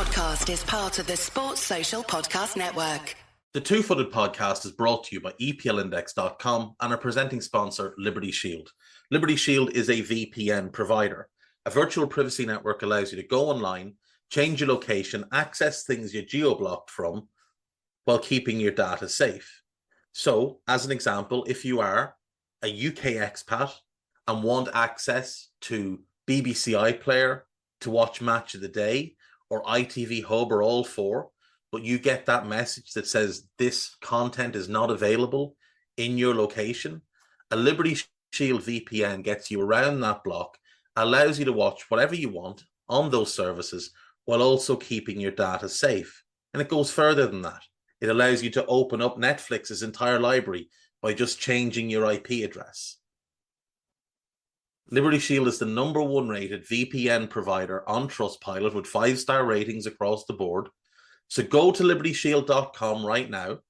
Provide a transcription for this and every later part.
podcast is part of the Sports Social Podcast Network. The Two-Footed Podcast is brought to you by EPLindex.com and our presenting sponsor, Liberty Shield. Liberty Shield is a VPN provider. A virtual privacy network allows you to go online, change your location, access things you're geo-blocked from, while keeping your data safe. So, as an example, if you are a UK expat and want access to BBC iPlayer to watch Match of the Day, or ITV Hub, or all four, but you get that message that says this content is not available in your location, a Liberty Shield VPN gets you around that block, allows you to watch whatever you want on those services while also keeping your data safe. And it goes further than that. It allows you to open up Netflix's entire library by just changing your IP address. Liberty Shield is the #1 rated VPN provider on Trustpilot with 5-star ratings across the board. So go to libertyshield.com right now,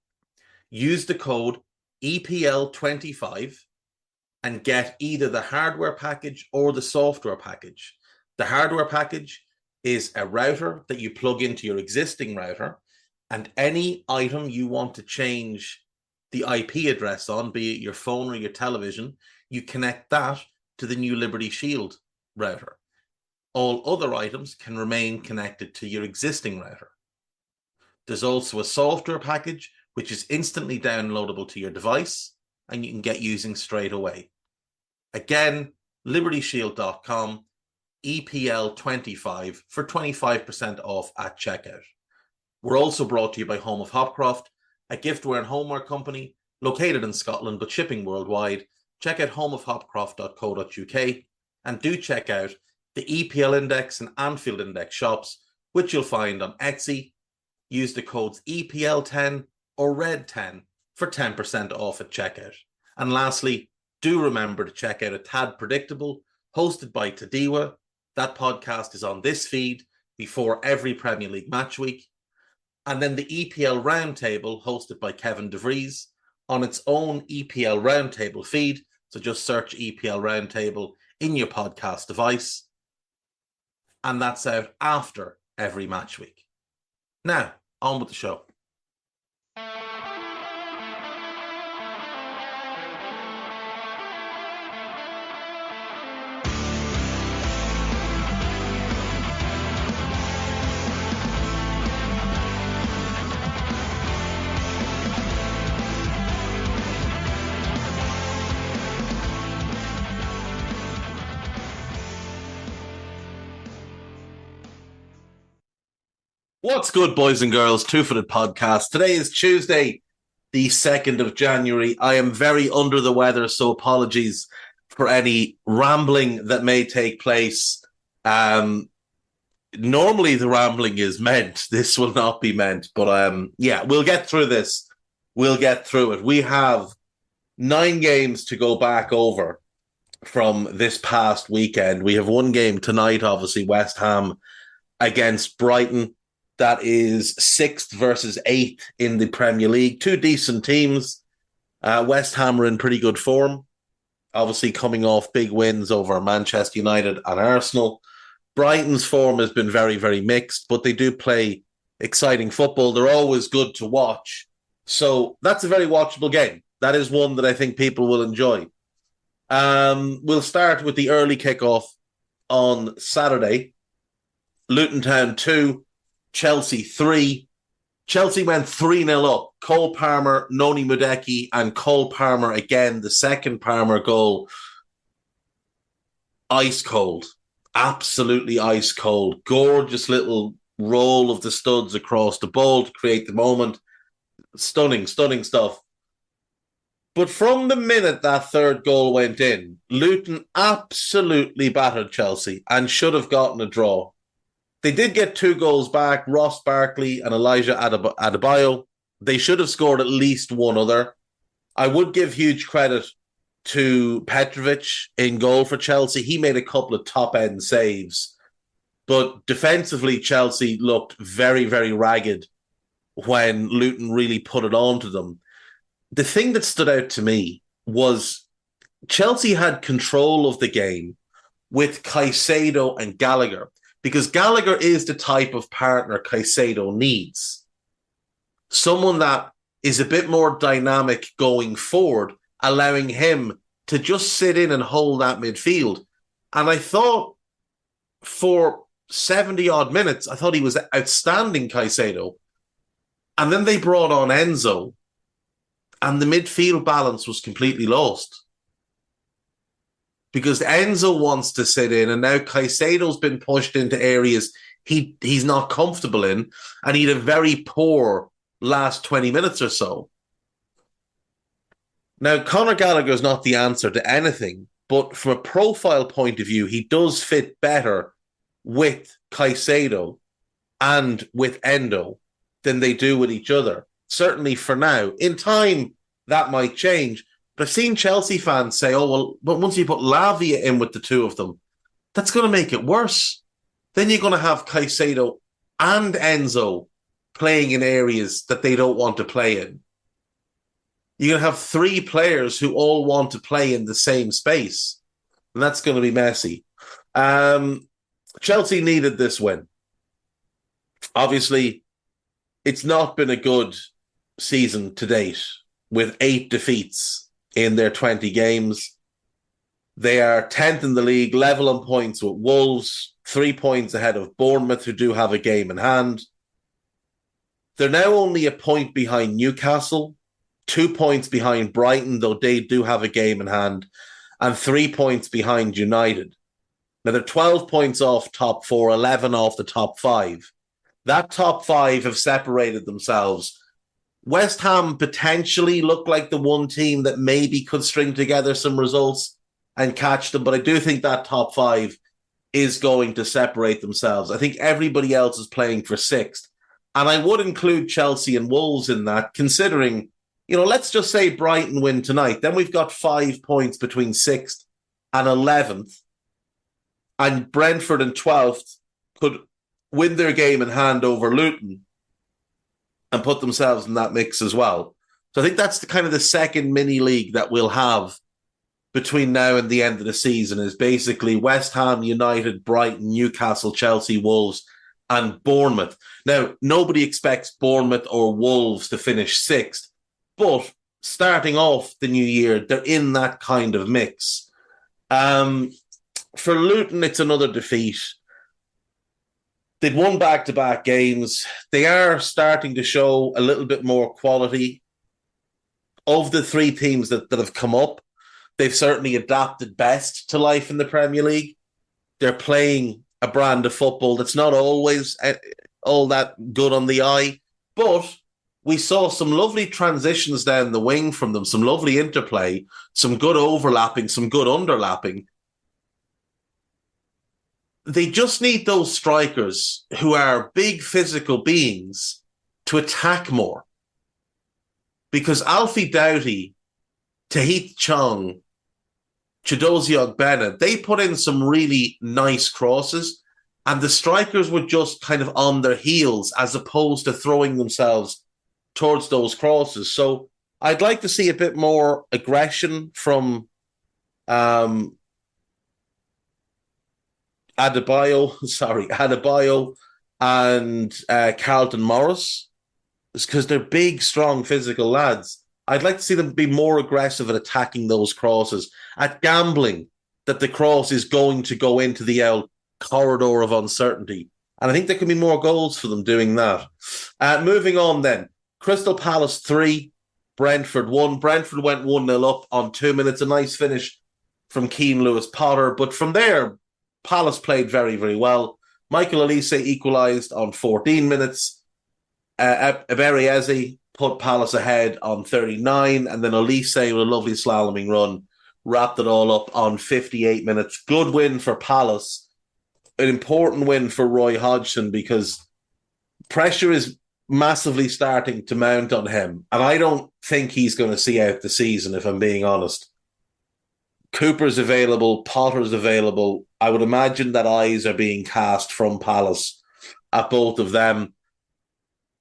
use the code EPL25 and get either the hardware package or the software package. The hardware package is a router that you plug into your existing router, and any item you want to change the IP address on, be it your phone or your television, you connect that to the new Liberty Shield router. All other items can remain connected to your existing router. There's also a software package which is instantly downloadable to your device and you can get using straight away. Again, libertyshield.com, EPL25 for 25% off at checkout. We're also brought to you by Home of Hopcroft, a giftware and homeware company located in Scotland but shipping worldwide. Check out homeofhopcroft.co.uk and do check out the EPL Index and Anfield Index shops, which you'll find on Etsy. Use the codes EPL10 or RED10 for 10% off at checkout. And lastly, do remember to check out A Tad Predictable, hosted by Tadiwa. That podcast is on this feed before every Premier League match week. And then the EPL Roundtable, hosted by Kevin DeVries, on its own EPL Roundtable feed. So just search EPL Roundtable in your podcast device. And that's out after every match week. Now, on with the show. What's good, boys and girls? Two-Footed Podcast. Today is Tuesday, the 2nd of January. I am very under the weather, so apologies for any rambling that may take place. Normally the rambling is meant. This will not be meant. But yeah, we'll get through this. We'll get through it. We have 9 games to go back over from this past weekend. We have one game tonight, obviously, West Ham against Brighton. That is 6th versus 8th in the Premier League. 2 decent teams. West Ham are in pretty good form. Obviously coming off big wins over Manchester United and Arsenal. Brighton's form has been very, very mixed, but they do play exciting football. They're always good to watch. So that's a very watchable game. That is one that I think people will enjoy. We'll start with the early kickoff on Saturday. Luton Town 2. Chelsea 3. Chelsea went 3-0 up. Cole Palmer, Noni Mudeki, and Cole Palmer again. The second Palmer goal. Ice cold. Absolutely ice cold. Gorgeous little roll of the studs across the ball to create the moment. Stunning, stunning stuff. But from the minute that third goal went in, Luton absolutely battered Chelsea and should have gotten a draw. They did get 2 goals back, Ross Barkley and Elijah Adebayo. They should have scored at least one other. I would give huge credit to Petrovic in goal for Chelsea. He made a couple of top-end saves. But defensively, Chelsea looked very, very ragged when Luton really put it on to them. The thing that stood out to me was Chelsea had control of the game with Caicedo and Gallagher. because Gallagher is the type of partner Caicedo needs. Someone that is a bit more dynamic going forward, allowing him to just sit in and hold that midfield. And I thought for 70 odd minutes, I thought he was outstanding, Caicedo. And then they brought on Enzo, and the midfield balance was completely lost. Because Enzo wants to sit in, and now Caicedo's been pushed into areas he's not comfortable in, and he had a very poor last 20 minutes or so. Now, Conor Gallagher is not the answer to anything, but from a profile point of view, he does fit better with Caicedo and with Endo than they do with each other. Certainly for now. In time, that might change. But I've seen Chelsea fans say, oh, well, but once you put Lavia in with the two of them, that's going to make it worse. Then you're going to have Caicedo and Enzo playing in areas that they don't want to play in. You're going to have three players who all want to play in the same space. And that's going to be messy. Chelsea needed this win. Obviously, it's not been a good season to date with 8 defeats in their 20 games. They are 10th in the league, level on points with Wolves, 3 points ahead of Bournemouth, who do have a game in hand. They're now only a point behind Newcastle, 2 points behind Brighton, though they do have a game in hand, and 3 points behind United. Now, they're 12 points off top 4, 11 off the top 5. That top 5 have separated themselves. West Ham potentially look like the one team that maybe could string together some results and catch them, but I do think that top 5 is going to separate themselves. I think everybody else is playing for 6th. And I would include Chelsea and Wolves in that, considering, let's just say Brighton win tonight. Then we've got 5 points between 6th and 11th. And Brentford in 12th could win their game in hand over Luton and put themselves in that mix as well. So I think that's the second mini league that we'll have between now and the end of the season, is basically West Ham, United, Brighton, Newcastle, Chelsea, Wolves, and Bournemouth. Now, nobody expects Bournemouth or Wolves to finish 6th, but starting off the new year, they're in that kind of mix. For Luton, it's another defeat. They'd won back-to-back games. They are starting to show a little bit more quality. Of the 3 teams that have come up, they've certainly adapted best to life in the Premier League. They're playing a brand of football that's not always all that good on the eye, but we saw some lovely transitions down the wing from them, some lovely interplay, some good overlapping, some good underlapping. They just need those strikers who are big physical beings to attack more. Because Alfie Doughty, Tahith Chong, Chidozie Ogbene, they put in some really nice crosses, and the strikers were just kind of on their heels as opposed to throwing themselves towards those crosses. So I'd like to see a bit more aggression from Adebayo and Carlton Morris, because they're big, strong, physical lads. I'd like to see them be more aggressive at attacking those crosses, at gambling that the cross is going to go into the corridor of uncertainty. And I think there can be more goals for them doing that. Moving on then. Crystal Palace 3, Brentford 1. Brentford went 1-0 up on 2 minutes. A nice finish from Keane Lewis-Potter. But from there, Palace played very, very well. Michael Olise equalised on 14 minutes. Ebere Eze put Palace ahead on 39. And then Olise, with a lovely slaloming run, wrapped it all up on 58 minutes. Good win for Palace. An important win for Roy Hodgson, because pressure is massively starting to mount on him. And I don't think he's going to see out the season, if I'm being honest. Cooper's available, Potter's available. I would imagine that eyes are being cast from Palace at both of them.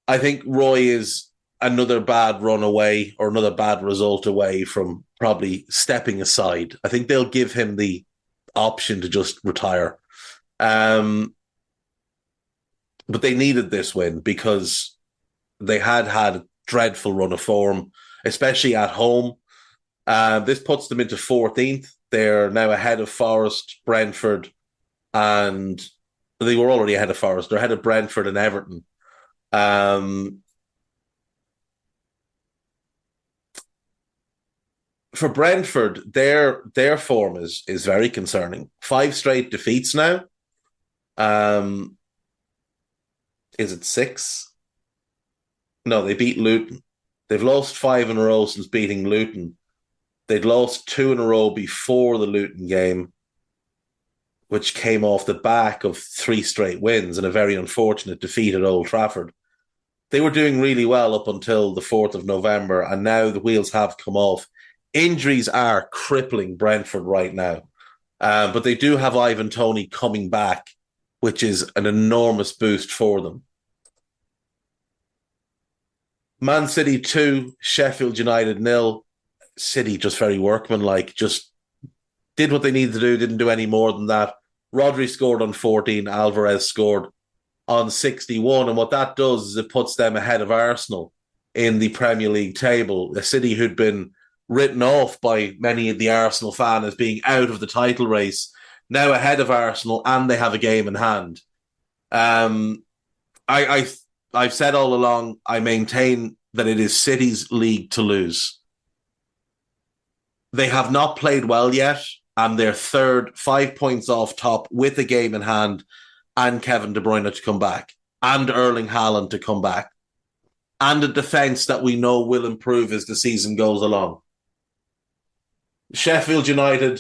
I think Roy is another bad run away, or another bad result away from probably stepping aside. I think they'll give him the option to just retire. But they needed this win because they had a dreadful run of form, especially at home. This puts them into 14th. They're now ahead of Forest, Brentford, and they were already ahead of Forest. They're ahead of Brentford and Everton. For Brentford, their form is very concerning. 5 straight defeats now. Um, is it 6? No, they beat Luton. They've lost 5 in a row since beating Luton. They'd lost 2 in a row before the Luton game, which came off the back of 3 straight wins and a very unfortunate defeat at Old Trafford. They were doing really well up until the 4th of November, and now the wheels have come off. Injuries are crippling Brentford right now, but they do have Ivan Toney coming back, which is an enormous boost for them. Man City 2, Sheffield United 0. City just very workmanlike, just did what they needed to do, didn't do any more than that. Rodri scored on 14, Alvarez scored on 61, and what that does is it puts them ahead of Arsenal in the Premier League table, a City who'd been written off by many of the Arsenal fans as being out of the title race, now ahead of Arsenal, and they have a game in hand. I've said all along, I maintain that it is City's league to lose. They have not played well yet, and they're third, 5 points off top with a game in hand, and Kevin De Bruyne to come back, and Erling Haaland to come back, and a defence that we know will improve as the season goes along. Sheffield United,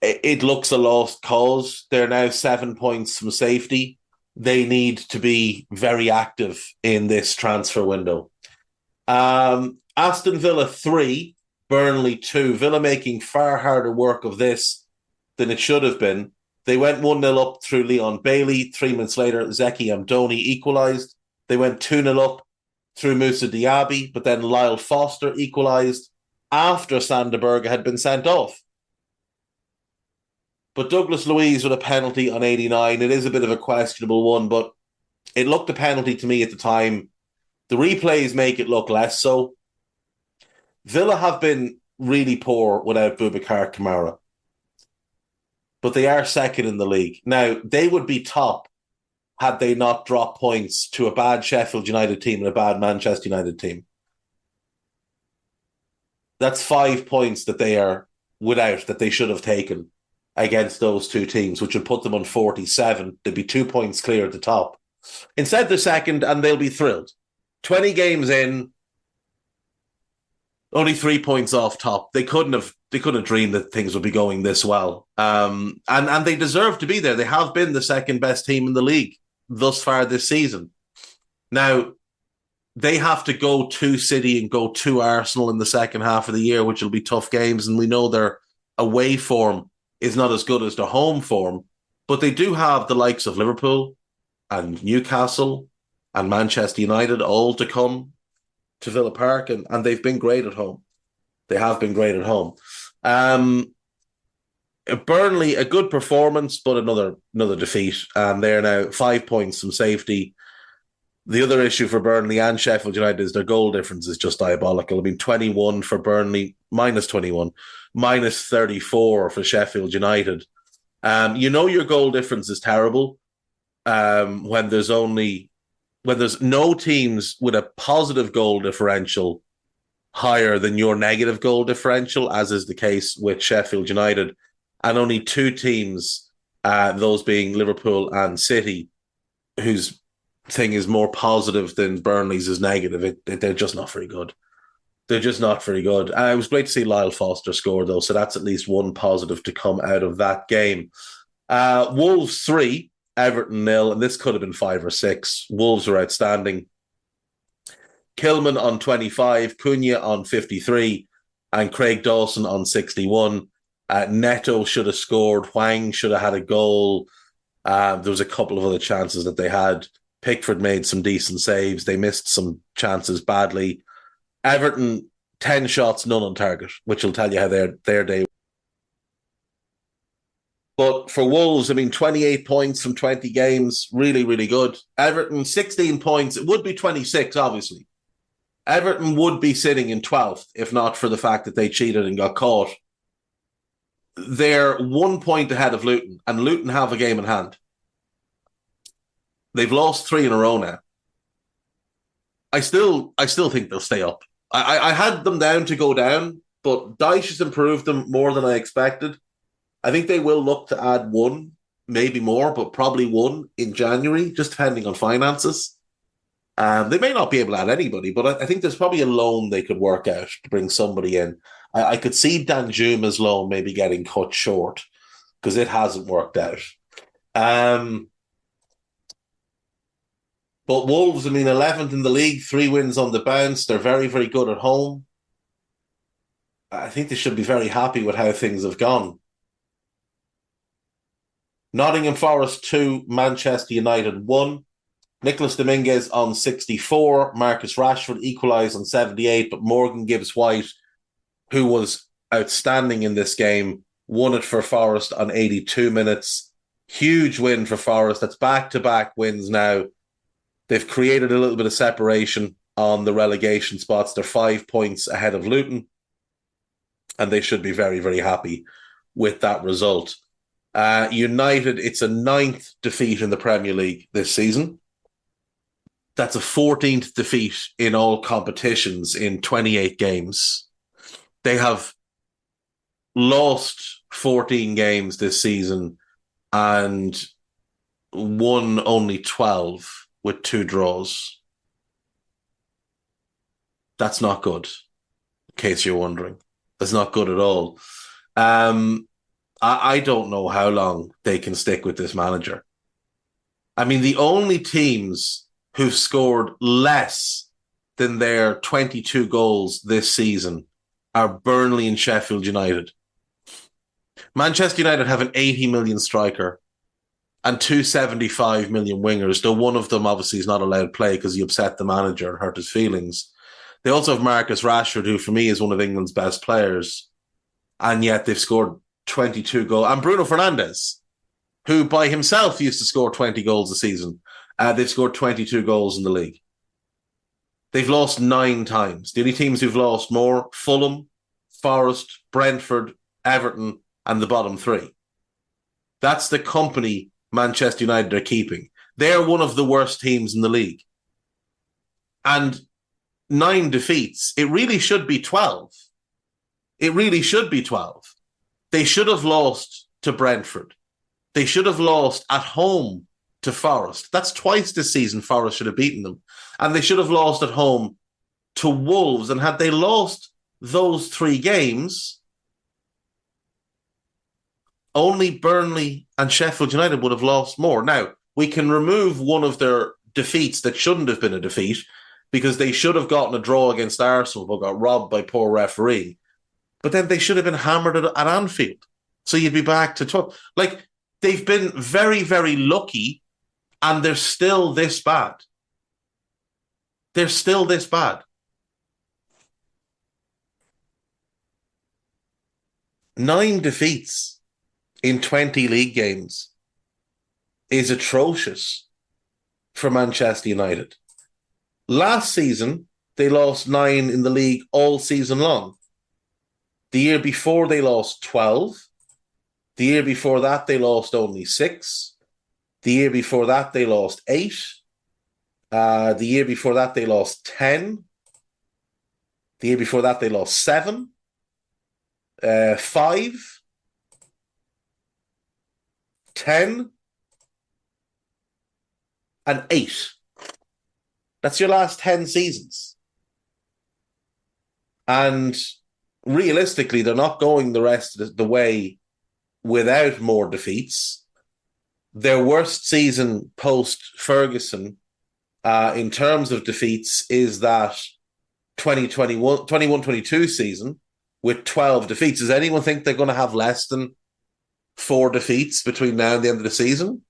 it looks a lost cause. They're now 7 points from safety. They need to be very active in this transfer window. Aston Villa 3, Burnley 2. Villa making far harder work of this than it should have been. They went 1-0 up through Leon Bailey. 3 minutes later, Zeki Amdoni equalised. They went 2-0 up through Moussa Diaby, but then Lyle Foster equalised after Sander Berge had been sent off. But Douglas Luiz with a penalty on 89. It is a bit of a questionable one, but it looked a penalty to me at the time. The replays make it look less so. Villa have been really poor without Boubacar Kamara, but they are second in the league. Now, they would be top had they not dropped points to a bad Sheffield United team and a bad Manchester United team. That's 5 points that they are without, that they should have taken against those two teams, which would put them on 47. They'd be 2 points clear at the top. Instead, they're second, and they'll be thrilled. 20 games in, only 3 points off top. They couldn't have dreamed that things would be going this well. And they deserve to be there. They have been the second best team in the league thus far this season. Now, they have to go to City and go to Arsenal in the second half of the year, which will be tough games. And we know their away form is not as good as their home form. But they do have the likes of Liverpool and Newcastle and Manchester United all to come to Villa Park, and they've been great at home. They have been great at home. Burnley, a good performance, but another defeat, and they're now 5 points from safety. The other issue for Burnley and Sheffield United is their goal difference is just diabolical. I mean, 21 for Burnley, minus 21, minus 34 for Sheffield United. Your goal difference is terrible when there's no teams with a positive goal differential higher than your negative goal differential, as is the case with Sheffield United, and only 2 teams, those being Liverpool and City, whose thing is more positive than Burnley's is negative. They're just not very good. They're just not very good. It was great to see Lyle Foster score, though, so that's at least one positive to come out of that game. Wolves 3, Everton 0, and this could have been 5 or 6. Wolves were outstanding. Kilman on 25, Cunha on 53, and Craig Dawson on 61. Neto should have scored. Hwang should have had a goal. There was a couple of other chances that they had. Pickford made some decent saves. They missed some chances badly. Everton, 10 shots, none on target, which will tell you how their day But for Wolves, I mean, 28 points from 20 games, really, really good. Everton, 16 points. It would be 26, obviously. Everton would be sitting in 12th, if not for the fact that they cheated and got caught. They're 1 point ahead of Luton, and Luton have a game in hand. They've lost 3 in a row now. I still think they'll stay up. I had them down to go down, but Dyche has improved them more than I expected. I think they will look to add 1, maybe more, but probably 1 in January, just depending on finances. They may not be able to add anybody, but I think there's probably a loan they could work out to bring somebody in. I could see Danjuma's loan maybe getting cut short because it hasn't worked out. But Wolves, I mean, 11th in the league, 3 wins on the bounce. They're very, very good at home. I think they should be very happy with how things have gone. Nottingham Forest 2, Manchester United 1. Nicholas Dominguez on 64. Marcus Rashford equalised on 78. But Morgan Gibbs-White, who was outstanding in this game, won it for Forest on 82 minutes. Huge win for Forest. That's back-to-back wins now. They've created a little bit of separation on the relegation spots. They're 5 points ahead of Luton. And they should be very, very happy with that result. United, it's a 9th defeat in the Premier League this season. That's a 14th defeat in all competitions in 28 games. They have lost 14 games this season and won only 12 with 2 draws. That's not good, in case you're wondering. That's not good at all. I don't know how long they can stick with this manager. I mean, the only teams who've scored less than their 22 goals this season are Burnley and Sheffield United. Manchester United have an 80 million striker and 275 million wingers, though one of them obviously is not allowed to play because he upset the manager and hurt his feelings. They also have Marcus Rashford, who for me is one of England's best players, and yet they've scored 22 goals. And Bruno Fernandes, who by himself used to score 20 goals a season. They've scored 22 goals in the league. They've lost 9 times. The only teams who've lost more, Fulham, Forest, Brentford, Everton, and the bottom 3. That's the company Manchester United are keeping. They're one of the worst teams in the league. And 9 defeats, it really should be 12. It really should be 12. They should have lost to Brentford. They should have lost at home to Forest. That's twice this season Forest should have beaten them. And they should have lost at home to Wolves. And had they lost those 3 games, only Burnley and Sheffield United would have lost more. Now, we can remove one of their defeats that shouldn't have been a defeat because they should have gotten a draw against Arsenal but got robbed by poor referee. But then they should have been hammered at Anfield. So you'd be back to 12. Like, they've been very, very lucky, and they're still this bad. They're still this bad. 9 defeats in 20 league games is atrocious for Manchester United. Last season, they lost 9 in the league all season long. The year before, they lost 12. The year before that, they lost only 6. The year before that, they lost 8. The year before that, they lost 10. The year before that, they lost 7. 5. 10. And 8. That's your last 10 seasons. And realistically, they're not going the rest of the way without more defeats. Their worst season post-Ferguson in terms of defeats is that 21-22 season with 12 defeats. Does anyone think they're going to have less than 4 defeats between now and the end of the season?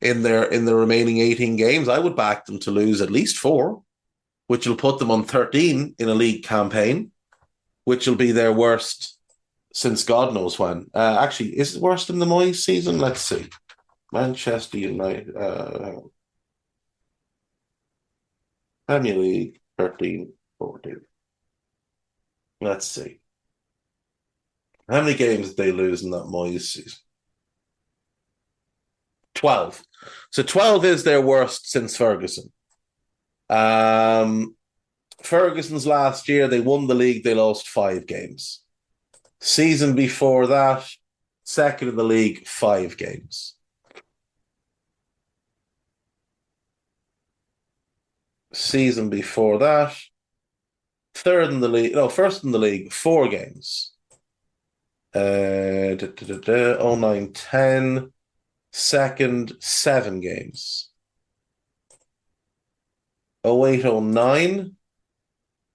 In the remaining 18 games, I would back them to lose at least 4, which will put them on 13 in a league campaign, which will be their worst since God knows when. Actually, is it worse than the Moyes season? Let's see. Manchester United, Premier League 13, 14. Let's see. How many games did they lose in that Moyes season? 12. So 12 is their worst since Ferguson. Um, Ferguson's last year, they won the league, they lost 5 games. Season before that, second in the league, 5 games. Season before that, third in the league, no, first in the league, 4 games. 09-10, second, 7 games. 08-09,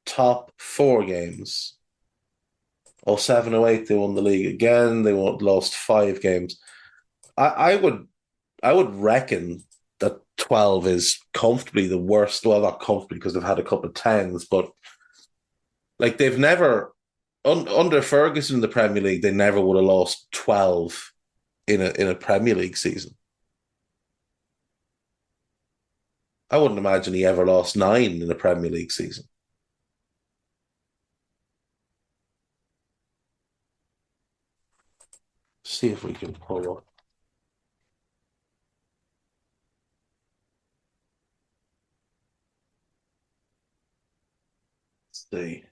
top 4 games. 07-08, they won the league again. They lost 5 games. I would reckon that 12 is comfortably the worst. Well, not comfortably because they've had a couple of tens, but like they've never under Ferguson in the Premier League, they never would have lost 12 in a Premier League season. I wouldn't imagine he ever lost 9 in a Premier League season. See if we can pull up. Let's see.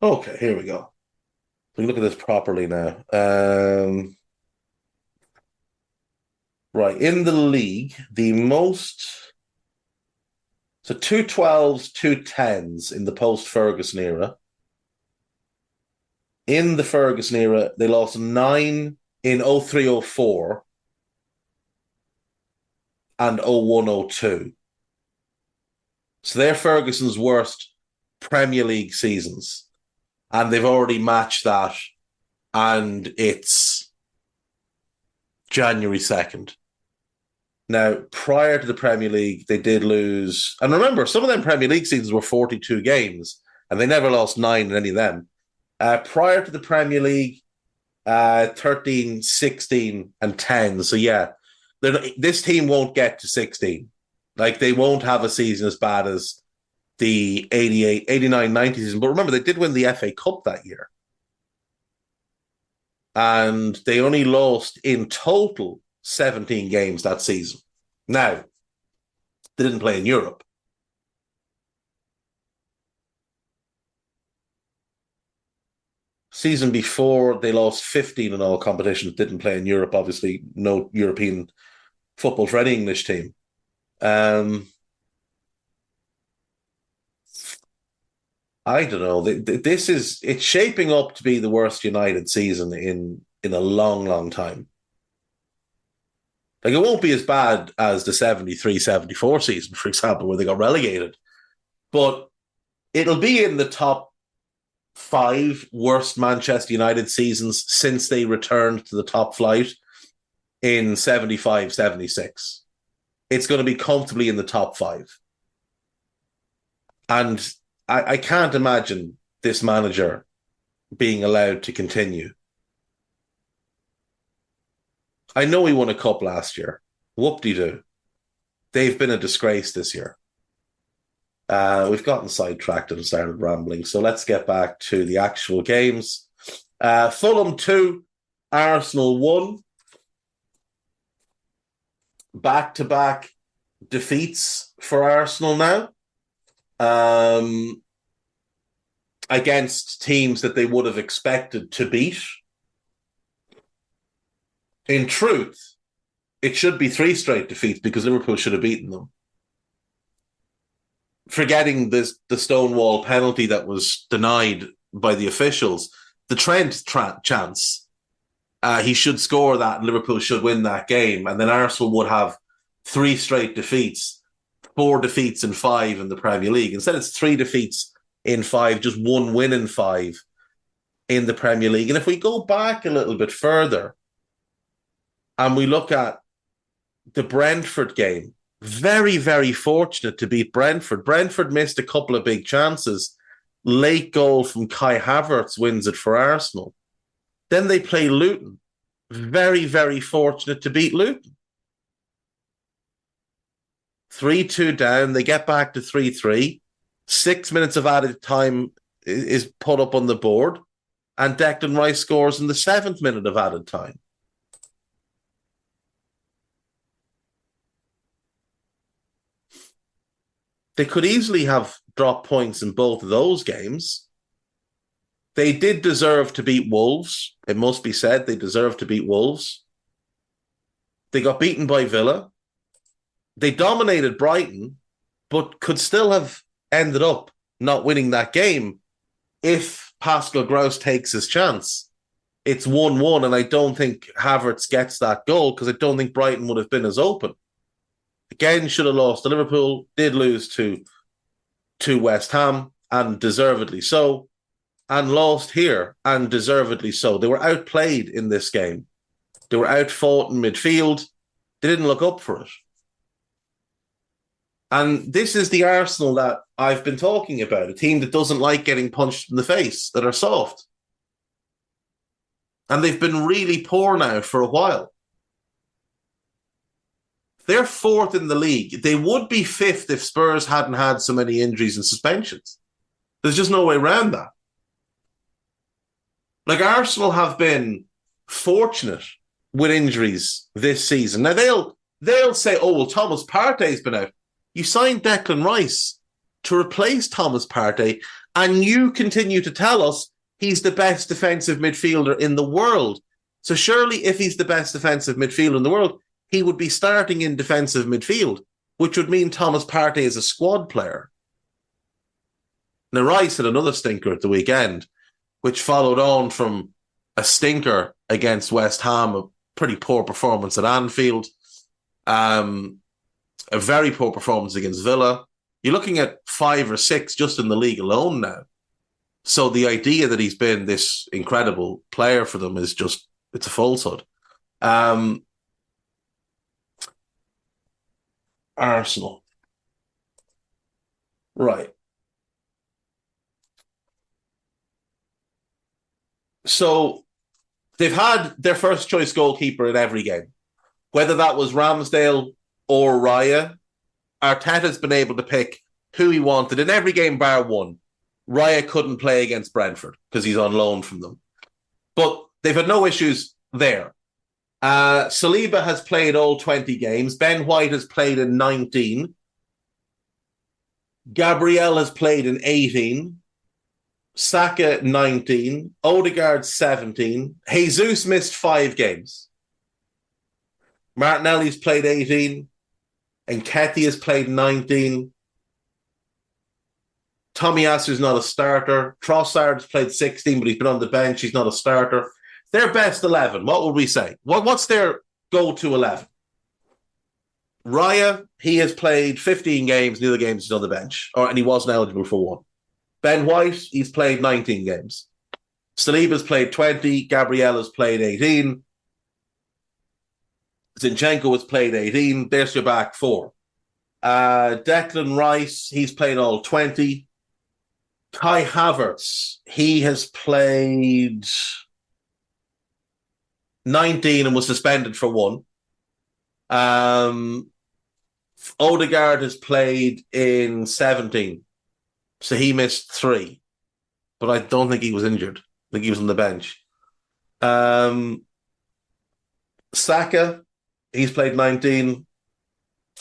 Okay, here we go. We can look at this properly now. Right, in the league, the most. So 2 12s, 2 10s in the post Ferguson era. In the Ferguson era, they lost 9 in 03-04 and 01-02. So they're Ferguson's worst Premier League seasons. And they've already matched that. And it's January 2nd. Now, prior to the Premier League, they did lose. And remember, some of them Premier League seasons were 42 games, and they never lost 9 in any of them. Prior to the Premier League, 13, 16, and 10. So, yeah, this team won't get to 16. Like, they won't have a season as bad as the 88, 89, 90 season. But remember, they did win the FA Cup that year. And they only lost in total 17 games that season. Now, they didn't play in Europe. Season before, they lost 15 in all competitions, didn't play in Europe, obviously, no European football for any English team. I don't know. It's shaping up to be the worst United season in a long, long time. Like, it won't be as bad as the 73-74 season, for example, where they got relegated. But it'll be in the top 5 worst Manchester United seasons since they returned to the top flight in 75-76. It's going to be comfortably in the top 5. And I can't imagine this manager being allowed to continue. I know he won a cup last year. Whoop-de-doo. They've been a disgrace this year. We've gotten sidetracked and started rambling. So let's get back to the actual games. Fulham 2, Arsenal 1. Back-to-back defeats for Arsenal now. Against teams that they would have expected to beat. In truth, it should be 3 straight defeats because Liverpool should have beaten them. Forgetting the Stonewall penalty that was denied by the officials, the Trent chance, he should score that and Liverpool should win that game. And then Arsenal would have 3 straight defeats, 4 defeats in 5 in the Premier League. Instead, it's 3 defeats in 5, just 1 win in 5 in the Premier League. And if we go back a little bit further and we look at the Brentford game, very, very fortunate to beat Brentford. Brentford missed a couple of big chances. late goal from Kai Havertz wins it for Arsenal. Then they play Luton. Very, very fortunate to beat Luton. 3-2 down. They get back to 3-3. 6 minutes of added time is put up on the board. And Declan Rice scores in the 7th minute of added time. They could easily have dropped points in both of those games. They did deserve to beat Wolves. It must be said, they deserved to beat Wolves. They got beaten by Villa. They dominated Brighton, but could still have ended up not winning that game if Pascal Gross takes his chance. It's 1-1, and I don't think Havertz gets that goal because I don't think Brighton would have been as open. Again, should have lost to Liverpool, did lose to West Ham, and deservedly so, and lost here, and deservedly so. They were outplayed in this game. They were outfought in midfield. They didn't look up for it. And this is the Arsenal that I've been talking about, a team that doesn't like getting punched in the face, that are soft. And they've been really poor now for a while. They're 4th in the league. They would be 5th if Spurs hadn't had so many injuries and suspensions. There's just no way around that. Like, Arsenal have been fortunate with injuries this season. Now, they'll say, oh, well, Thomas Partey's been out. You signed Declan Rice to replace Thomas Partey, and you continue to tell us he's the best defensive midfielder in the world. So surely if he's the best defensive midfielder in the world, he would be starting in defensive midfield, which would mean Thomas Partey is a squad player. Now, Rice had another stinker at the weekend, which followed on from a stinker against West Ham, a pretty poor performance at Anfield, a very poor performance against Villa. You're looking at 5 or 6 just in the league alone now. So the idea that he's been this incredible player for them is just, it's a falsehood. Arsenal. Right. So they've had their first choice goalkeeper in every game. Whether that was Ramsdale or Raya, Arteta's been able to pick who he wanted in every game bar one. Raya couldn't play against Brentford because he's on loan from them. But they've had no issues there. Saliba has played all 20 games. Ben White has played in 19. Gabriel has played in 18. Saka 19. Odegaard 17. Jesus missed 5 games. Martinelli's played 18. Nketiah has played 19. Tomiyasu's not a starter. Trossard's played 16, but he's been on the bench. He's not a starter. Their best 11, what would we say? What's their go-to 11? Raya, he has played 15 games. The other games he's on the bench, and he wasn't eligible for one. Ben White, he's played 19 games. Saliba's played 20. Gabriel has played 18. Zinchenko has played 18. There's your back 4. Declan Rice, he's played all 20. Kai Havertz, he has played 19 and was suspended for 1. Odegaard has played in 17. So he missed 3. But I don't think he was injured. I think he was on the bench. Saka, he's played 19.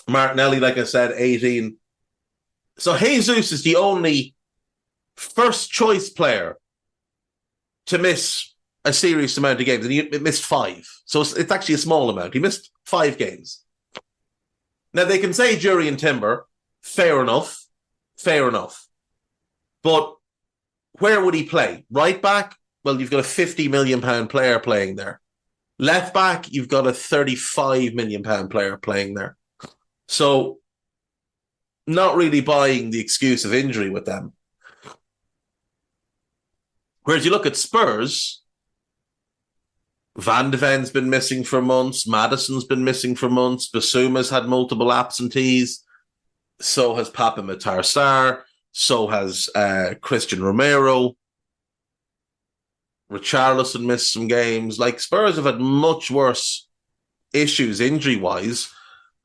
Martinelli, like I said, 18. So Jesus is the only first choice player to miss a serious amount of games, and he missed 5. So it's actually a small amount. He missed 5 games. Now, they can say Jury and Timber, fair enough. But where would he play? Right back? Well, you've got a £50 million player playing there. Left back, you've got a £35 million player playing there. So, not really buying the excuse of injury with them. Whereas you look at Spurs, Van de Ven's been missing for months, Maddison's been missing for months, Basuma's had multiple absentees, so has Papa Matar Sarr. So has Christian Romero. Richarlison missed some games. Like, Spurs have had much worse issues injury-wise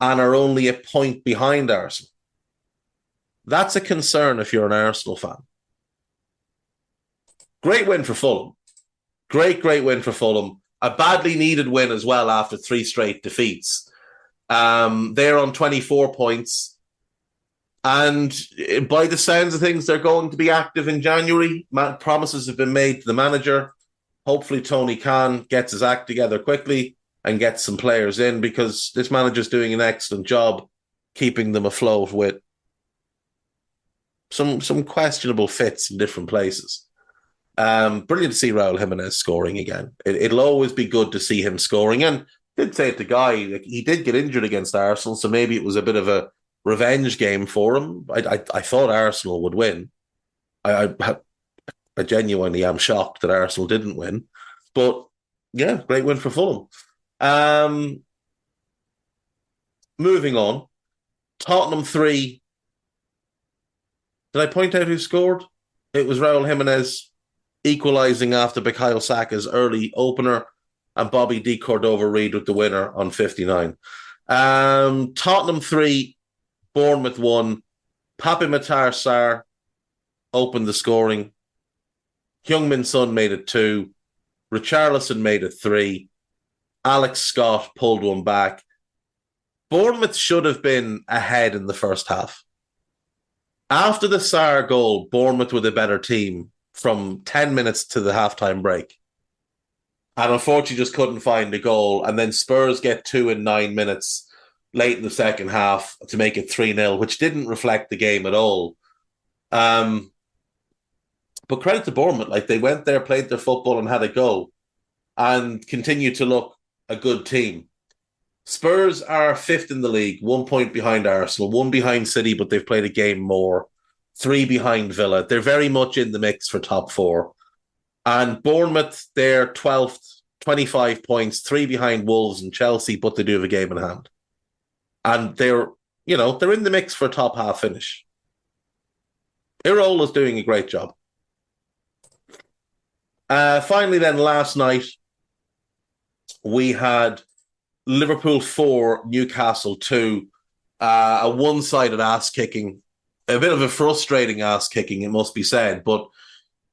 and are only a point behind Arsenal. That's a concern if you're an Arsenal fan. Great win for Fulham. Great win for Fulham. A badly needed win as well after 3 straight defeats. They're on 24 points. And by the sounds of things, they're going to be active in January. Promises have been made to the manager. Hopefully Tony Khan gets his act together quickly and gets some players in, because this manager's doing an excellent job keeping them afloat with some questionable fits in different places. Brilliant to see Raul Jimenez scoring again. It'll always be good to see him scoring. And I did say it to Guy, like, he did get injured against Arsenal, so maybe it was a bit of a revenge game for him. I thought Arsenal would win. I genuinely am shocked that Arsenal didn't win. But yeah, great win for Fulham. Moving on. Tottenham 3. Did I point out who scored? It was Raul Jimenez equalising after Bukayo Saka's early opener, and Bobby D. Cordova-Reid with the winner on 59. Tottenham 3, Bournemouth 1. Pape Matar Sarr opened the scoring. Heung-min Son made it 2. Richarlison made it 3. Alex Scott pulled one back. Bournemouth should have been ahead in the first half. After the Sarr goal, Bournemouth were the better team from 10 minutes to the halftime break. And unfortunately just couldn't find a goal. And then Spurs get 2 in 9 minutes late in the second half to make it 3-0, which didn't reflect the game at all. But credit to Bournemouth, like, they went there, played their football and had a go and continued to look a good team. Spurs are 5th in the league, 1 point behind Arsenal, 1 behind City, but they've played a game more, 3 behind Villa. They're very much in the mix for top 4. And Bournemouth, they're 12th, 25 points, 3 behind Wolves and Chelsea, but they do have a game in hand. And they're in the mix for a top half finish. Irola's doing a great job. Finally, then, last night, we had Liverpool 4, Newcastle 2, a one-sided ass-kicking, a bit of a frustrating ass-kicking, it must be said, but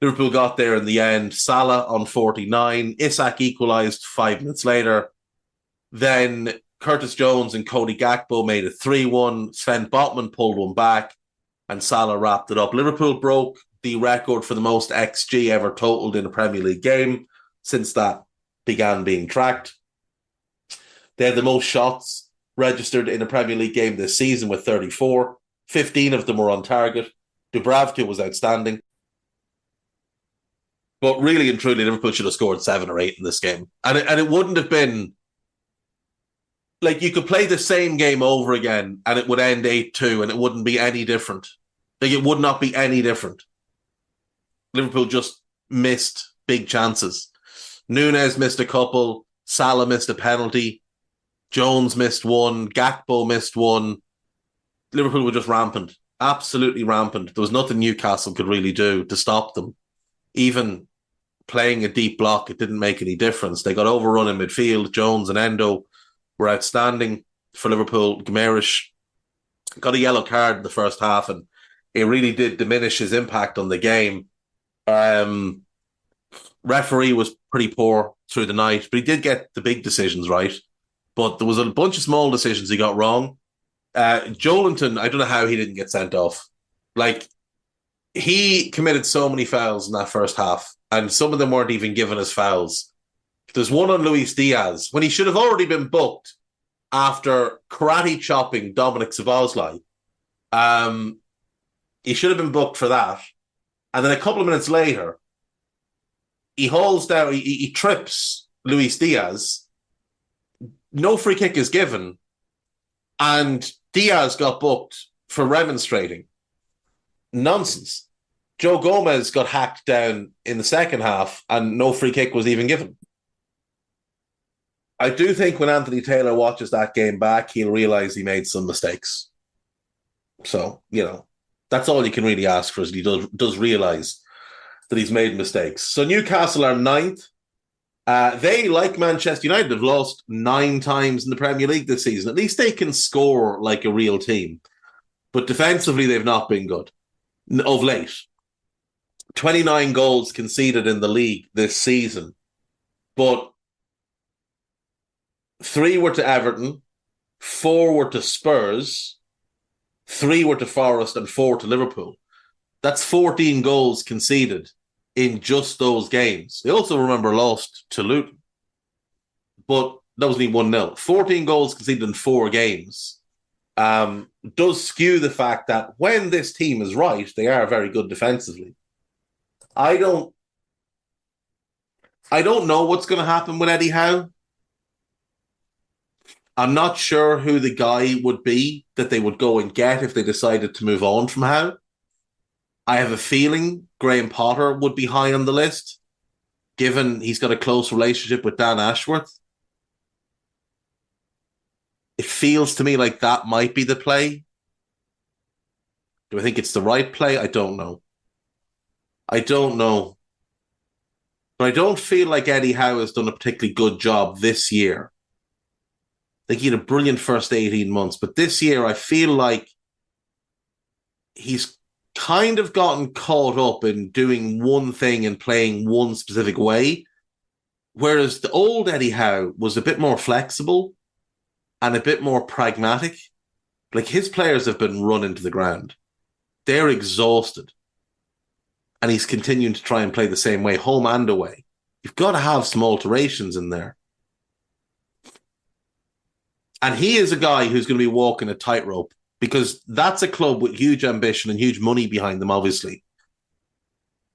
Liverpool got there in the end. Salah on 49, Isak equalised 5 minutes later. Then Curtis Jones and Cody Gakpo made it 3-1. Sven Botman pulled one back, and Salah wrapped it up. Liverpool broke the record for the most XG ever totaled in a Premier League game since that began being tracked. They had the most shots registered in a Premier League game this season with 34. 15 of them were on target. Dubravka was outstanding. But really and truly, Liverpool should have scored 7 or 8 in this game. And it wouldn't have been... Like, you could play the same game over again and it would end 8-2 and it wouldn't be any different. Like, it would not be any different. Liverpool just missed big chances. Núñez missed a couple. Salah missed a penalty. Jones missed one. Gakpo missed one. Liverpool were just rampant. Absolutely rampant. There was nothing Newcastle could really do to stop them. Even playing a deep block, it didn't make any difference. They got overrun in midfield. Jones and Endo were outstanding for Liverpool. Guimaraes got a yellow card in the first half, and it really did diminish his impact on the game. Referee was pretty poor through the night, but he did get the big decisions right. But there was a bunch of small decisions he got wrong. Joelinton, I don't know how he didn't get sent off. Like, he committed so many fouls in that first half, and some of them weren't even given as fouls. There's one on Luis Diaz, when he should have already been booked after karate chopping Dominic Szoboszlai. He should have been booked for that. And then a couple of minutes later, he hauls down, he trips Luis Diaz. No free kick is given. And Diaz got booked for remonstrating. Nonsense. Joe Gomez got hacked down in the second half and no free kick was even given. I do think when Anthony Taylor watches that game back, he'll realise he made some mistakes. So, That's all you can really ask for, is he does realise that he's made mistakes. So Newcastle are ninth. They, like Manchester United, have lost 9 times in the Premier League this season. At least they can score like a real team. But defensively, they've not been good of late. 29 goals conceded in the league this season. But 3 were to Everton, 4 were to Spurs, 3 were to Forest, and 4 to Liverpool. That's 14 goals conceded in just those games. They also, remember, lost to Luton. But that was only 1-0. 14 goals conceded in 4 games. Does skew the fact that when this team is right, they are very good defensively. I don't know what's going to happen with Eddie Howe. I'm not sure who the guy would be that they would go and get if they decided to move on from Howe. I have a feeling Graham Potter would be high on the list, given he's got a close relationship with Dan Ashworth. It feels to me like that might be the play. Do I think it's the right play? I don't know. But I don't feel like Eddie Howe has done a particularly good job this year. I think he had a brilliant first 18 months, but this year I feel like he's kind of gotten caught up in doing one thing and playing one specific way, whereas the old Eddie Howe was a bit more flexible and a bit more pragmatic. Like, his players have been run into the ground. They're exhausted. And he's continuing to try and play the same way, home and away. You've got to have some alterations in there. And he is a guy who's going to be walking a tightrope, because that's a club with huge ambition and huge money behind them, obviously.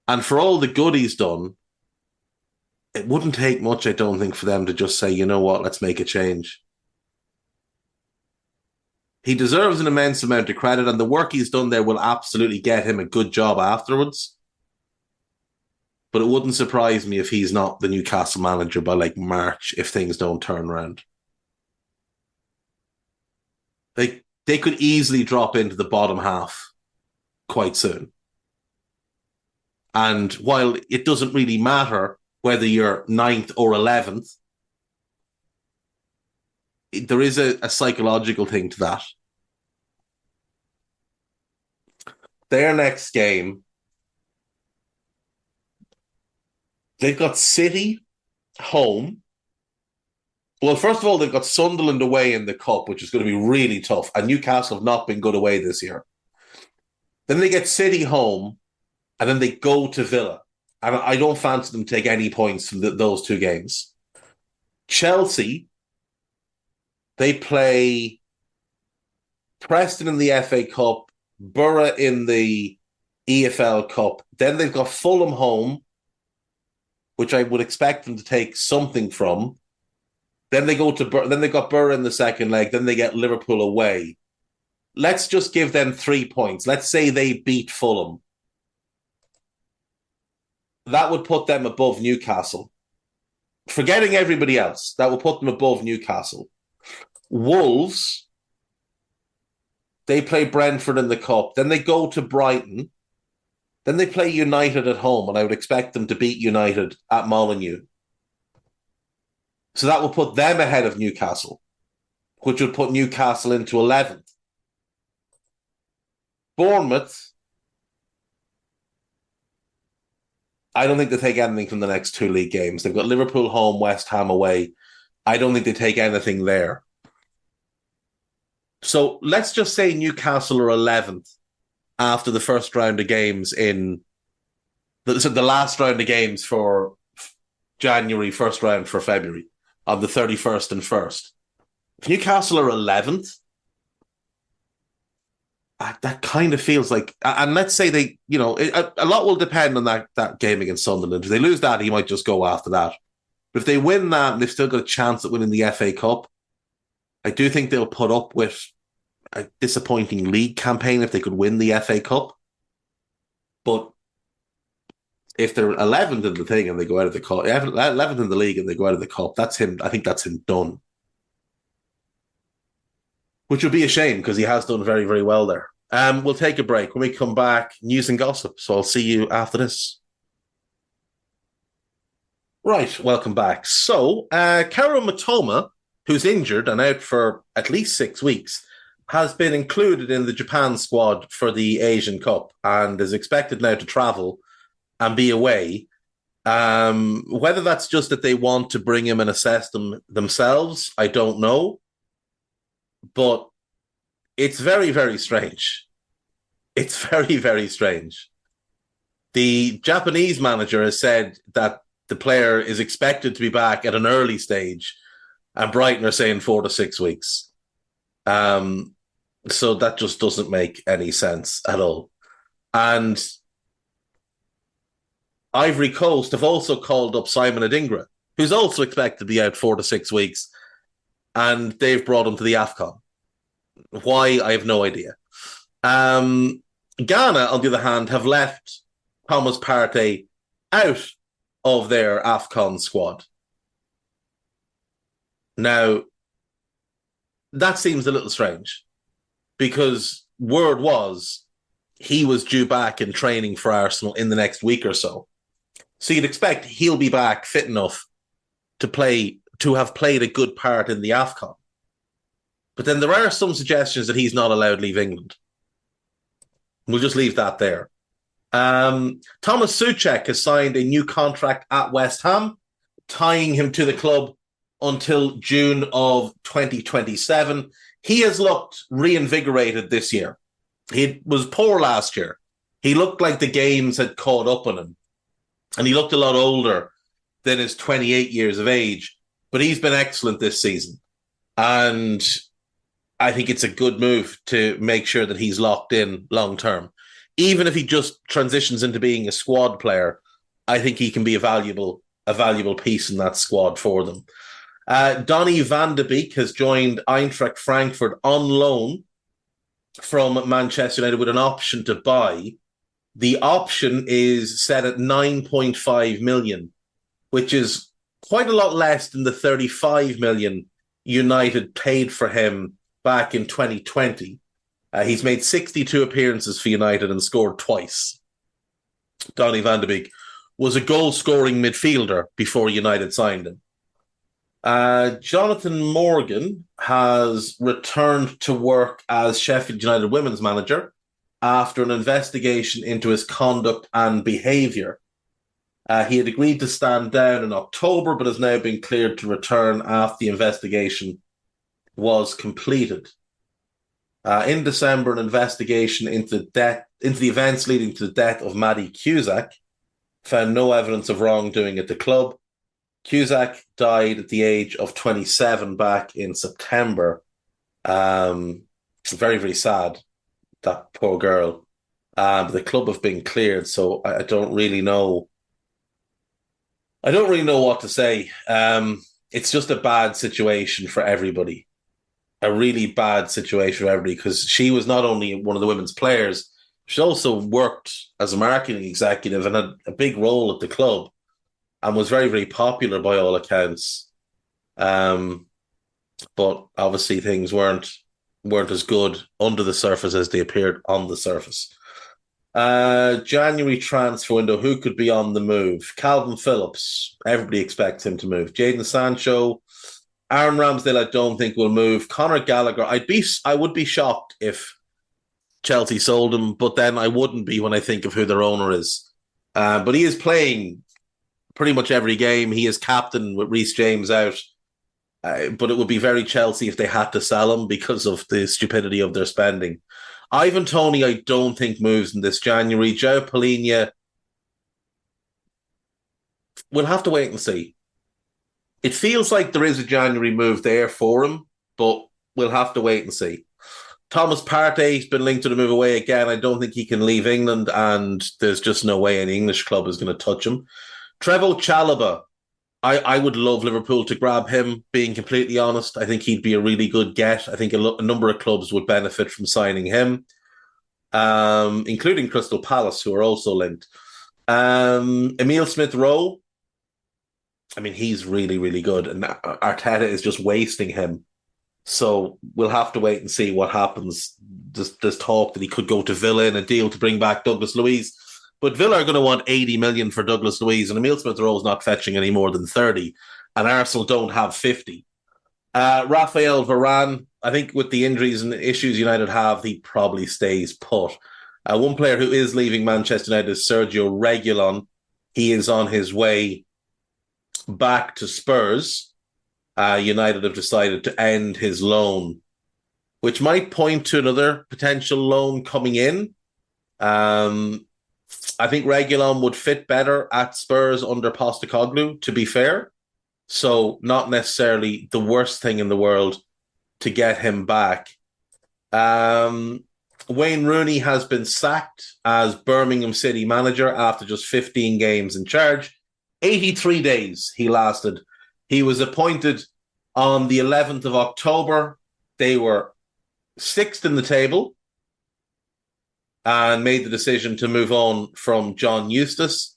And for all the good he's done, it wouldn't take much, I don't think, for them to just say, you know what, let's make a change. He deserves an immense amount of credit, and the work he's done there will absolutely get him a good job afterwards. But it wouldn't surprise me if he's not the Newcastle manager by like March if things don't turn around. They could easily drop into the bottom half quite soon. And while it doesn't really matter whether you're 9th or 11th, there is a psychological thing to that. Their next game, they've got City home. Well, first of all, they've got Sunderland away in the Cup, which is going to be really tough. And Newcastle have not been good away this year. Then they get City home, and then they go to Villa. And I don't fancy them to take any points from those 2 games. Chelsea, they play Preston in the FA Cup, Borough in the EFL Cup. Then they've got Fulham home, which I would expect them to take something from. Then they go to then they got Borough in the second leg. Then they get Liverpool away. Let's just give them 3 points. Let's say they beat Fulham. That would put them above Newcastle. Forgetting everybody else, that will put them above Newcastle. Wolves, they play Brentford in the Cup. Then they go to Brighton. Then they play United at home, and I would expect them to beat United at Molineux. So that will put them ahead of Newcastle, which would put Newcastle into 11th. Bournemouth, I don't think they take anything from the next 2 league games. They've got Liverpool home, West Ham away. I don't think they take anything there. So let's just say Newcastle are 11th after the first round of games in the last round of games for January, first round for February, on the 31st and 1st. If Newcastle are 11th, that kind of feels like, and let's say they, a lot will depend on that game against Sunderland. If they lose that, he might just go after that. But if they win that and they've still got a chance at winning the FA Cup, I do think they'll put up with a disappointing league campaign if they could win the FA Cup. But if they're 11th in the thing and they go out of the cup, 11th in the league and they go out of the cup, that's him. I think that's him done. Which would be a shame, because he has done very, very well there. We'll take a break. When we come back, news and gossip. So I'll see you after this. Right, welcome back. So, Kaoru Matoma, who's injured and out for at least 6 weeks, has been included in the Japan squad for the Asian Cup and is expected now to travel and be away. Whether that's just that they want to bring him and assess them themselves, I don't know. But it's very, very strange. It's very, very strange. The Japanese manager has said that the player is expected to be back at an early stage, and Brighton are saying 4 to 6 weeks. So that just doesn't make any sense at all. And Ivory Coast have also called up Simon Adingra, who's also expected to be out 4 to 6 weeks, and they've brought him to the AFCON. Why? I have no idea. Ghana, on the other hand, have left Thomas Partey out of their AFCON squad. Now, that seems a little strange because word was he was due back in training for Arsenal in the next week or so. So you'd expect he'll be back fit enough to have played a good part in the AFCON. But then there are some suggestions that he's not allowed to leave England. We'll just leave that there. Thomas Souček has signed a new contract at West Ham, tying him to the club until June of 2027. He has looked reinvigorated this year. He was poor last year. He looked like the games had caught up on him. And he looked a lot older than his 28 years of age. But he's been excellent this season. And I think it's a good move to make sure that he's locked in long term. Even if he just transitions into being a squad player, I think he can be a valuable piece in that squad for them. Donny van de Beek has joined Eintracht Frankfurt on loan from Manchester United with an option to buy. The option is set at 9.5 million, which is quite a lot less than the 35 million United paid for him back in 2020. He's made 62 appearances for United and scored twice. Donny van de Beek was a goal-scoring midfielder before United signed him. Jonathan Morgan has returned to work as Sheffield United women's manager after an investigation into his conduct and behaviour. He had agreed to stand down in October, but has now been cleared to return after the investigation was completed. In December, an investigation into the events leading to the death of Maddie Cusack found no evidence of wrongdoing at the club. Cusack died at the age of 27 back in September. Very, very sad, that poor girl. The club have been cleared, so I don't really know. I don't really know what to say. It's just a bad situation for everybody. A really bad situation for everybody because she was not only one of the women's players, she also worked as a marketing executive and had a big role at the club and was very, very popular by all accounts. But obviously things weren't as good under the surface as they appeared on the surface. January transfer window, who could be on the move? Calvin Phillips, everybody expects him to move. Jadon Sancho, Aaron Ramsdale, I don't think will move. Conor Gallagher, I would be shocked if Chelsea sold him, but then I wouldn't be when I think of who their owner is. But he is playing pretty much every game. He is captain with Reece James out. But it would be very Chelsea if they had to sell him because of the stupidity of their spending. Ivan Toney, I don't think moves in this January. João Palhinha, we'll have to wait and see. It feels like there is a January move there for him, but we'll have to wait and see. Thomas Partey's been linked to the move away again. I don't think he can leave England, and there's just no way any English club is going to touch him. Trevoh Chalobah, I would love Liverpool to grab him, being completely honest. I think he'd be a really good get. I think a number of clubs would benefit from signing him, including Crystal Palace, who are also linked. Emile Smith-Rowe, I mean, he's really, really good, and Arteta is just wasting him. So we'll have to wait and see what happens there's talk that he could go to Villa in a deal to bring back Douglas Luiz. But Villa are going to want 80 million for Douglas Luiz, and Emile Smith-Rowe's not fetching any more than 30, and Arsenal don't have 50. Raphael Varane, I think with the injuries and issues United have, he probably stays put. One player who is leaving Manchester United is Sergio Reguilon. He is on his way back to Spurs. United have decided to end his loan, which might point to another potential loan coming in. I think Reguilon would fit better at Spurs under Postecoglou, to be fair. So not necessarily the worst thing in the world to get him back. Wayne Rooney has been sacked as Birmingham City manager after just 15 games in charge. 83 days he lasted. He was appointed on the 11th of October. They were 6th in the table and made the decision to move on from John Eustace.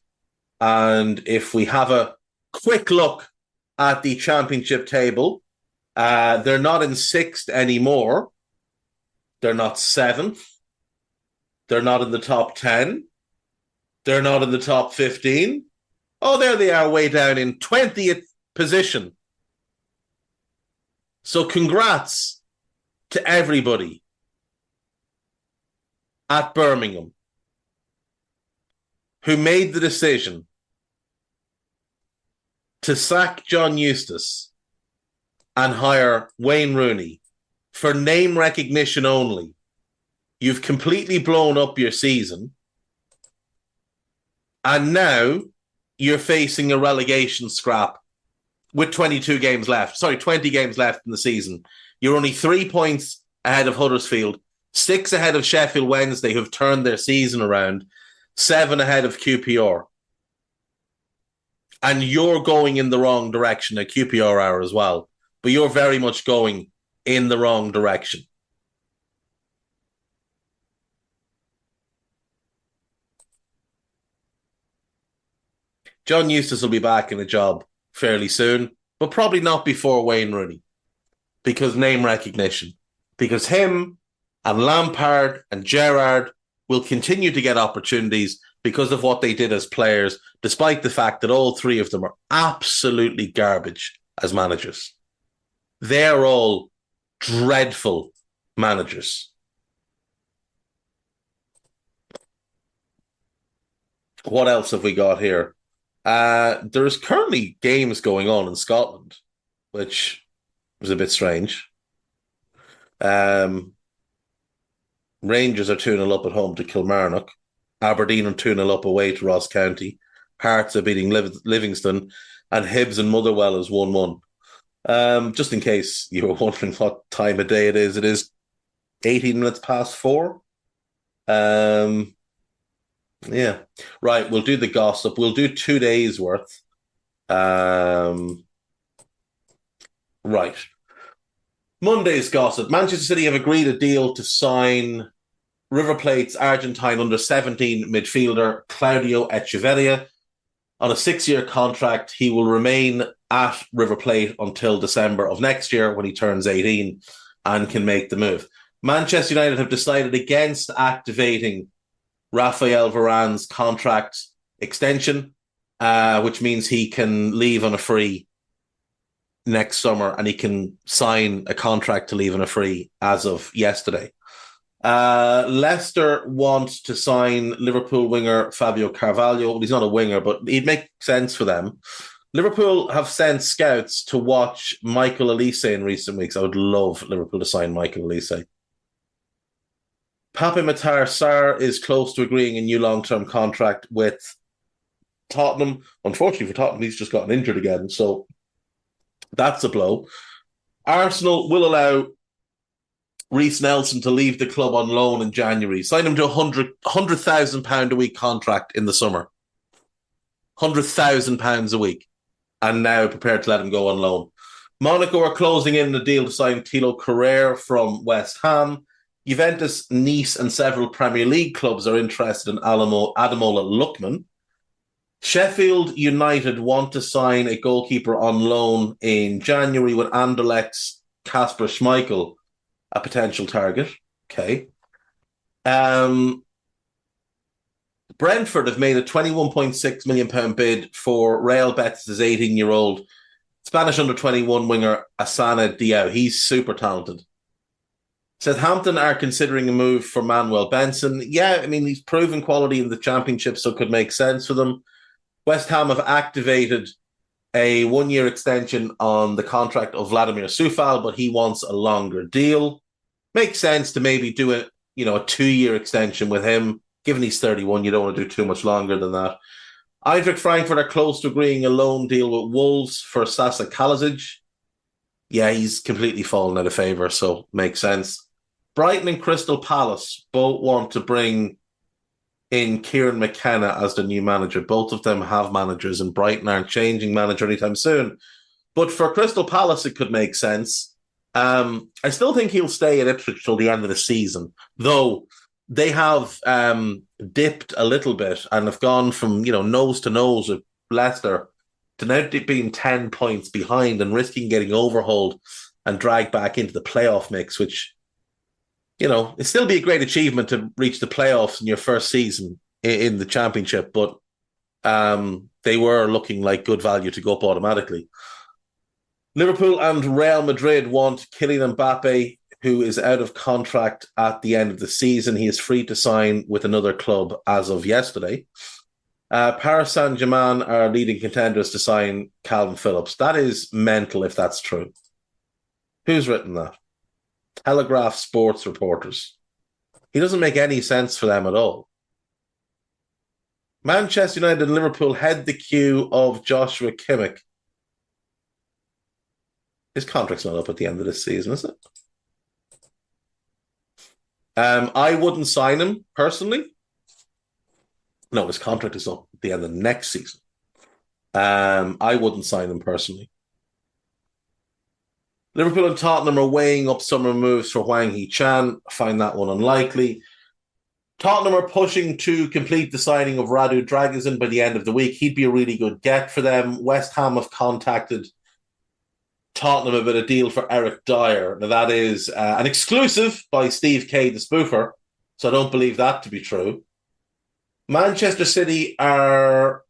And if we have a quick look at the championship table, they're not in 6th anymore. They're not 7th. They're not in the top 10. They're not in the top 15. Oh, there they are, way down in 20th position. So congrats to everybody at Birmingham who made the decision to sack John Eustace and hire Wayne Rooney for name recognition only. You've completely blown up your season, and now you're facing a relegation scrap with 22 games left. 20 games left in the season. You're only 3 points ahead of Huddersfield, 6 ahead of Sheffield Wednesday, who've turned their season around, 7 ahead of QPR. And you're going in the wrong direction at QPR hour as well. But you're very much going in the wrong direction. John Eustace will be back in a job fairly soon, but probably not before Wayne Rooney, because name recognition. Because him and Lampard and Gerrard will continue to get opportunities because of what they did as players, despite the fact that all three of them are absolutely garbage as managers. They're all dreadful managers. What else have we got here? There's currently games going on in Scotland, which was a bit strange. Rangers are 2-0 up at home to Kilmarnock. Aberdeen are 2-0 up away to Ross County. Hearts are beating Livingston. And Hibs and Motherwell is 1-1. Just in case you were wondering what time of day it is 18 minutes past 4. Yeah. Right, we'll do the gossip. We'll do 2 days worth. Right. Monday's gossip. Manchester City have agreed a deal to sign River Plate's Argentine under-17 midfielder Claudio Echeverria. On a 6-year contract, he will remain at River Plate until December of next year when he turns 18 and can make the move. Manchester United have decided against activating Raphael Varane's contract extension, which means he can leave on a free next summer and he can sign a contract to leave on a free as of yesterday. Leicester want to sign Liverpool winger Fabio Carvalho. Well, he's not a winger, but he'd make sense for them. Liverpool have sent scouts to watch Michael Olise in recent weeks. I would love Liverpool to sign Michael Olise. Pape Matar Sarr is close to agreeing a new long-term contract with Tottenham. Unfortunately for Tottenham, he's just gotten injured again, so that's a blow. Arsenal will allow Reece Nelson to leave the club on loan in January. Sign him to a £100,000 a week contract in the summer. £100,000 a week. And now prepared to let him go on loan. Monaco are closing in the deal to sign Thilo Carrere from West Ham. Juventus, Nice and several Premier League clubs are interested in Ademola Lookman. Sheffield United want to sign a goalkeeper on loan in January with Anderlecht's Kasper Schmeichel a potential target. Okay. Um, Brentford have made a £21.6 million bid for Real Betis' 18-year-old Spanish under-21 winger Asana Diao. He's super talented. Southampton are considering a move for Manuel Benson. Yeah, I mean, he's proven quality in the Championship, so it could make sense for them. West Ham have activated a one-year extension on the contract of Vladimir Sufal, but he wants a longer deal. Makes sense to maybe do a 2-year extension with him. Given he's 31, you don't want to do too much longer than that. Eintracht Frankfurt are close to agreeing a loan deal with Wolves for Sasa Kalasic. Yeah, he's completely fallen out of favour, so makes sense. Brighton and Crystal Palace both want to bring in Kieran McKenna as the new manager. Both of them have managers, and Brighton aren't changing manager anytime soon. But for Crystal Palace, it could make sense. I still think he'll stay at Ipswich till the end of the season, though they have dipped a little bit and have gone from nose to nose with Leicester to now being 10 points behind and risking getting overhauled and dragged back into the playoff mix, which it'd still be a great achievement to reach the playoffs in your first season in the Championship, but they were looking like good value to go up automatically. Liverpool and Real Madrid want Kylian Mbappe, who is out of contract at the end of the season. He is free to sign with another club as of yesterday. Paris Saint-Germain are leading contenders to sign Calvin Phillips. That is mental if that's true. Who's written that? Telegraph sports reporters. He doesn't make any sense for them at all. Manchester United and Liverpool head the queue of Joshua Kimmich. His contract's not up at the end of this season, is it? I wouldn't sign him personally. No, his contract is up at the end of next season. I wouldn't sign him personally. Liverpool and Tottenham are weighing up summer moves for Wang Hee-chan. I find that one unlikely. Tottenham are pushing to complete the signing of Radu Dragusin by the end of the week. He'd be a really good get for them. West Ham have contacted Tottenham about a deal for Eric Dyer. Now, that is an exclusive by Steve Kay, the spoofer, so I don't believe that to be true. Manchester City are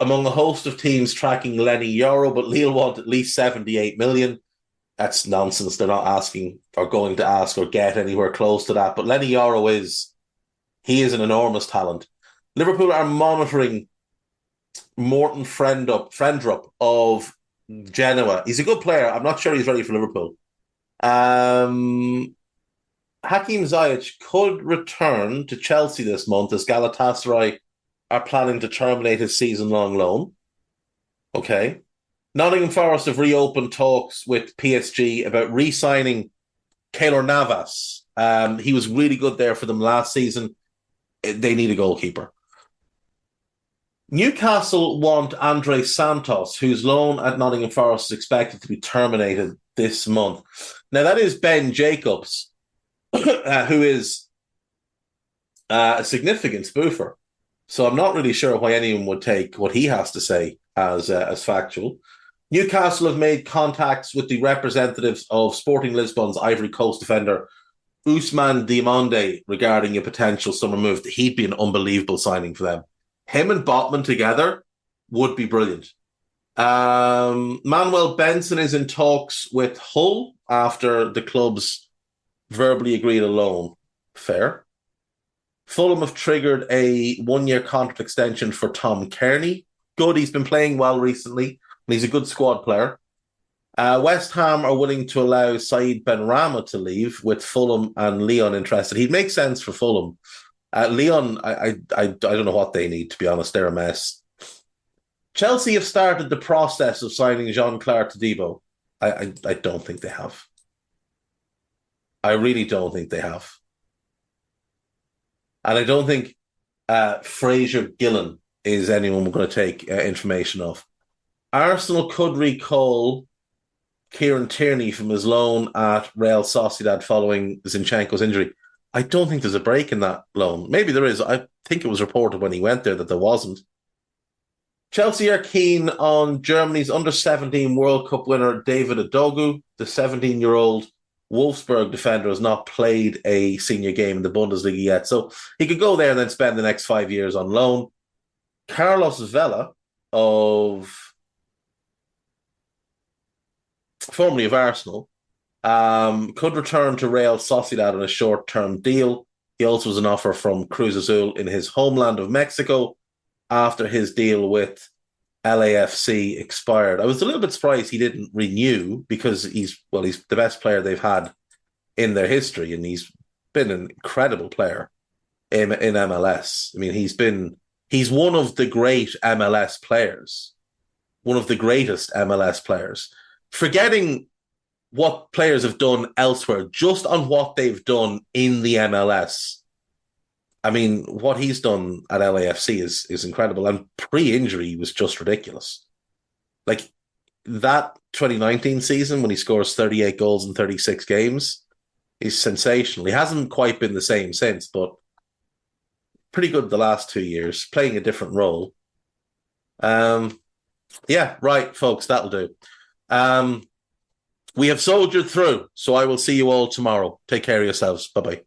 among a host of teams tracking Lenny Yoro, but Lille want at least 78 million. That's nonsense. They're not asking or going to ask or get anywhere close to that. But Lenny Yoro is an enormous talent. Liverpool are monitoring Morten Frendrup of Genoa. He's a good player. I'm not sure he's ready for Liverpool. Hakim Ziyech could return to Chelsea this month as Galatasaray are planning to terminate his season-long loan. Okay. Nottingham Forest have reopened talks with PSG about re-signing Keylor Navas. He was really good there for them last season. They need a goalkeeper. Newcastle want Andre Santos, whose loan at Nottingham Forest is expected to be terminated this month. Now, that is Ben Jacobs, who is a significant spoofer. So I'm not really sure why anyone would take what he has to say as factual. Newcastle have made contacts with the representatives of Sporting Lisbon's Ivory Coast defender Ousmane Diomande regarding a potential summer move. He'd be an unbelievable signing for them. Him and Botman together would be brilliant. Manuel Benson is in talks with Hull after the clubs verbally agreed a loan. Fair. Fulham have triggered a one-year contract extension for Tom Kearney. Good, he's been playing well recently. He's a good squad player. West Ham are willing to allow Saeed Benrahma to leave, with Fulham and Lyon interested. He'd make sense for Fulham. Lyon, I don't know what they need, to be honest. They're a mess. Chelsea have started the process of signing Jean-Claude Todibo. I don't think they have. I really don't think they have. And I don't think Fraser Gillen is anyone we're going to take information of. Arsenal could recall Kieran Tierney from his loan at Real Sociedad following Zinchenko's injury. I don't think there's a break in that loan. Maybe there is. I think it was reported when he went there that there wasn't. Chelsea are keen on Germany's under-17 World Cup winner David Odogu, the 17-year-old Wolfsburg defender has not played a senior game in the Bundesliga yet. So he could go there and then spend the next 5 years on loan. Carlos Vela, formerly of Arsenal, could return to Real Sociedad on a short-term deal. He also was an offer from Cruz Azul in his homeland of Mexico after his deal with LAFC expired. I was a little bit surprised he didn't renew because he's the best player they've had in their history, and he's been an incredible player in MLS. I mean, he's one of the great MLS players, one of the greatest MLS players. Forgetting what players have done elsewhere, just on what they've done in the MLS. I mean, what he's done at LAFC is incredible. And pre-injury, he was just ridiculous. Like, that 2019 season when he scores 38 goals in 36 games is sensational. He hasn't quite been the same since, but pretty good the last 2 years, playing a different role. Yeah, right, folks, that'll do. We have soldiered through, so I will see you all tomorrow. Take care of yourselves. Bye-bye.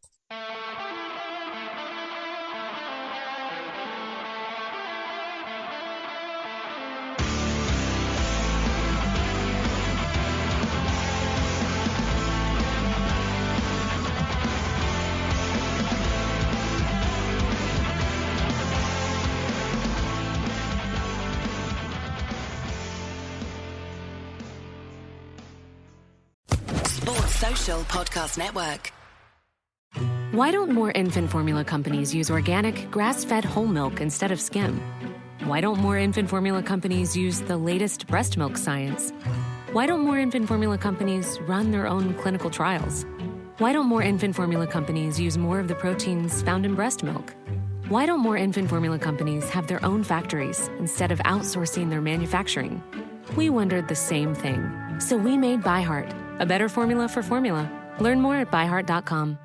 Social Podcast Network. Why don't more infant formula companies use organic, grass-fed whole milk instead of skim? Why don't more infant formula companies use the latest breast milk science? Why don't more infant formula companies run their own clinical trials? Why don't more infant formula companies use more of the proteins found in breast milk? Why don't more infant formula companies have their own factories instead of outsourcing their manufacturing? We wondered the same thing. So we made ByHeart, a better formula for formula. Learn more at byheart.com.